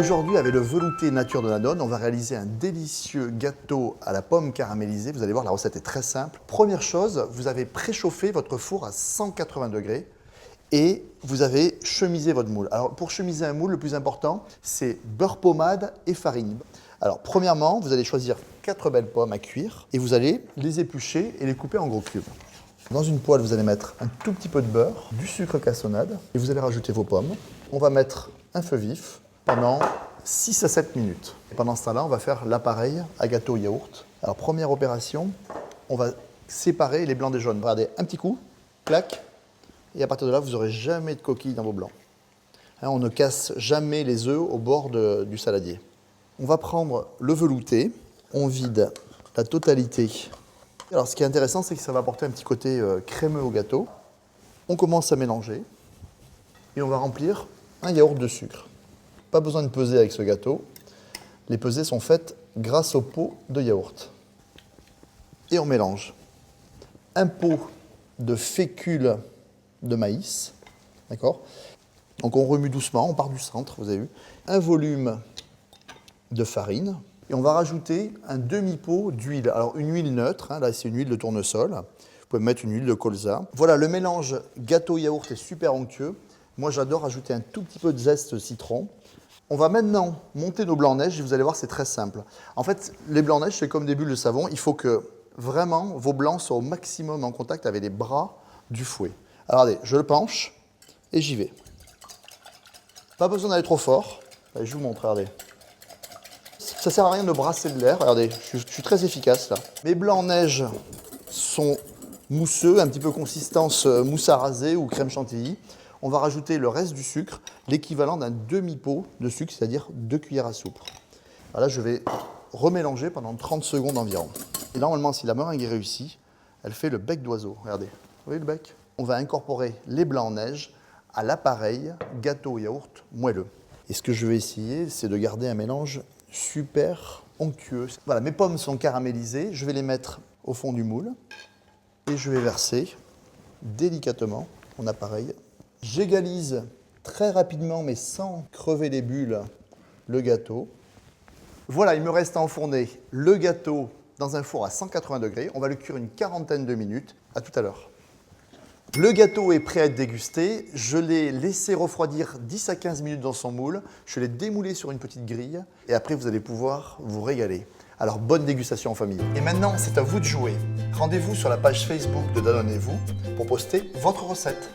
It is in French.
Aujourd'hui, avec le velouté nature de Danone, on va réaliser un délicieux gâteau à la pomme caramélisée. Vous allez voir, la recette est très simple. Première chose, vous avez préchauffé votre four à 180 degrés et vous avez chemisé votre moule. Alors, pour chemiser un moule, le plus important, c'est beurre pommade et farine. Alors, premièrement, vous allez choisir 4 belles pommes à cuire et vous allez les éplucher et les couper en gros cubes. Dans une poêle, vous allez mettre un tout petit peu de beurre, du sucre cassonade et vous allez rajouter vos pommes. On va mettre un feu vif pendant 6 à 7 minutes. Et pendant ce temps-là, on va faire l'appareil à gâteau yaourt. Alors, première opération, on va séparer les blancs des jaunes. Regardez, un petit coup, clac, et à partir de là, vous n'aurez jamais de coquilles dans vos blancs. Hein, on ne casse jamais les œufs au bord du saladier. On va prendre le velouté, on vide la totalité. Alors, ce qui est intéressant, c'est que ça va apporter un petit côté crémeux au gâteau. On commence à mélanger et on va remplir un yaourt de sucre. Pas besoin de peser avec ce gâteau. Les pesées sont faites grâce au pot de yaourt. Et on mélange un pot de fécule de maïs. D'accord ? Donc on remue doucement, on part du centre, vous avez vu. Un volume de farine. Et on va rajouter un demi-pot d'huile. Alors une huile neutre, hein, là c'est une huile de tournesol. Vous pouvez mettre une huile de colza. Voilà, le mélange gâteau-yaourt est super onctueux. Moi j'adore rajouter un tout petit peu de zeste citron. On va maintenant monter nos blancs-neige et vous allez voir, c'est très simple. En fait, les blancs-neige, c'est comme des bulles de savon. Il faut que vraiment vos blancs soient au maximum en contact avec les bras du fouet. Alors, regardez, je le penche et j'y vais. Pas besoin d'aller trop fort. Allez, je vous montre, regardez. Ça ne sert à rien de brasser de l'air. Regardez, je suis très efficace là. Mes blancs-neige sont mousseux, un petit peu consistance mousse à raser ou crème chantilly. On va rajouter le reste du sucre, l'équivalent d'un demi-pot de sucre, c'est-à-dire 2 cuillères à soupe. Alors là, je vais remélanger pendant 30 secondes environ. Et normalement, si la meringue est réussie, elle fait le bec d'oiseau. Regardez, vous voyez le bec ? On va incorporer les blancs-neige à l'appareil gâteau yaourt moelleux. Et ce que je vais essayer, c'est de garder un mélange super onctueux. Voilà, mes pommes sont caramélisées. Je vais les mettre au fond du moule et je vais verser délicatement mon appareil. J'égalise très rapidement, mais sans crever les bulles, le gâteau. Voilà, il me reste à enfourner le gâteau dans un four à 180 degrés. On va le cuire une quarantaine de minutes. À tout à l'heure. Le gâteau est prêt à être dégusté. Je l'ai laissé refroidir 10 à 15 minutes dans son moule. Je l'ai démoulé sur une petite grille. Et après, vous allez pouvoir vous régaler. Alors, bonne dégustation en famille. Et maintenant, c'est à vous de jouer. Rendez-vous sur la page Facebook de Danone et vous pour poster votre recette.